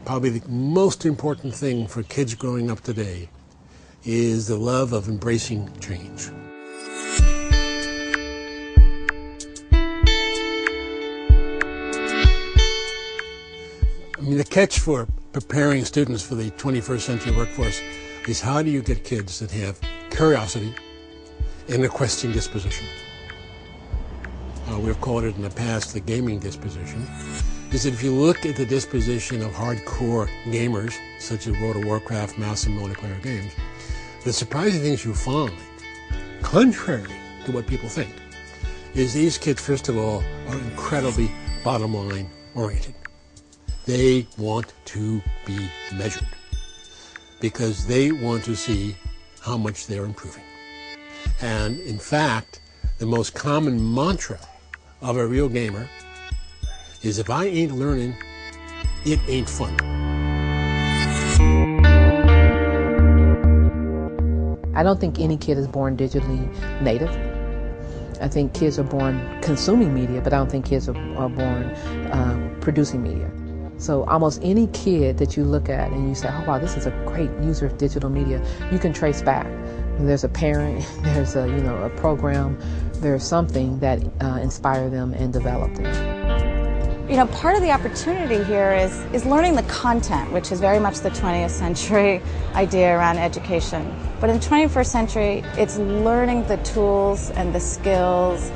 probably the most important thing for kids growing up today is the love of embracing change. I mean, the catch for preparing students for the 21st century workforce is how do you get kids that have curiosity and a questioning disposition? We've called it in the past the gaming disposition. Is that if you look at the disposition of hardcore gamers, such as World of Warcraft, mouse and multiplayer games, the surprising things you find, contrary to what people think, is these kids, first of all, are incredibly bottom line oriented. They want to be measured because they want to see how much they're improving. And in fact, the most common mantra of a real gamer is if I ain't learning, it ain't fun. I don't think any kid is born digitally native. I think kids are born consuming media, but I don't think kids are born producing media. So almost any kid that you look at and you say, oh wow, this is a great user of digital media, you can trace back. There's a parent, there's a program, there's something that inspired them and developed them. Part of the opportunity here is learning the content, which is very much the 20th century idea around education. But in the 21st century, it's learning the tools and the skills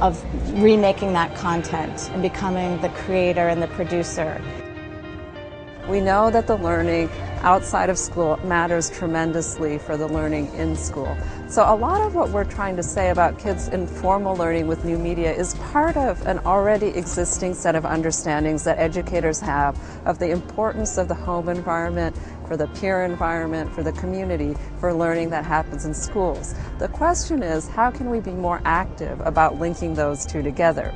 of remaking that content and becoming the creator and the producer. We know that the learning outside of school matters tremendously for the learning in school. So a lot of what we're trying to say about kids' informal learning with new media is part of an already existing set of understandings that educators have of the importance of the home environment, for the peer environment, for the community, for learning that happens in schools. The question is, how can we be more active about linking those two together?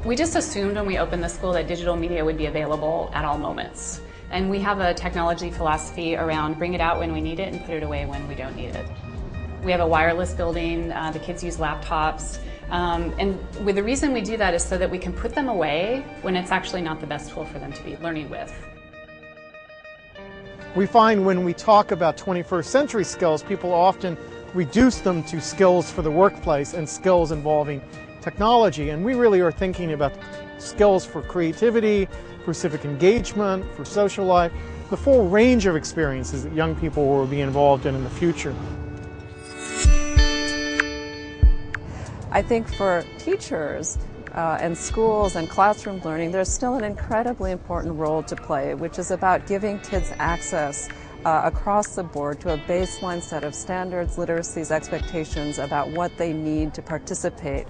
We just assumed when we opened the school that digital media would be available at all moments. And we have a technology philosophy around bring it out when we need it and put it away when we don't need it. We have a wireless building, the kids use laptops, and the reason we do that is so that we can put them away when it's actually not the best tool for them to be learning with. We find when we talk about 21st century skills, people often reduce them to skills for the workplace and skills involving technology, and we really are thinking about skills for creativity, for civic engagement, for social life, the full range of experiences that young people will be involved in the future. I think for teachers and schools and classroom learning, there's still an incredibly important role to play, which is about giving kids access across the board to a baseline set of standards, literacies, expectations about what they need to participate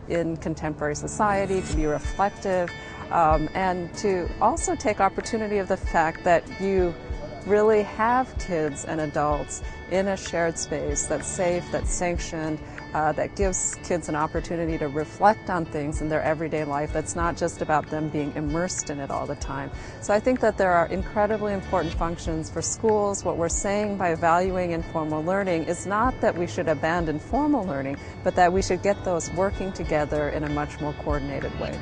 in contemporary society, to be reflective, and to also take opportunity of the fact that you really have kids and adults in a shared space that's safe, that's sanctioned, that gives kids an opportunity to reflect on things in their everyday life. That's not just about them being immersed in it all the time. So I think that there are incredibly important functions for schools. What we're saying by valuing informal learning is not that we should abandon formal learning, but that we should get those working together in a much more coordinated way.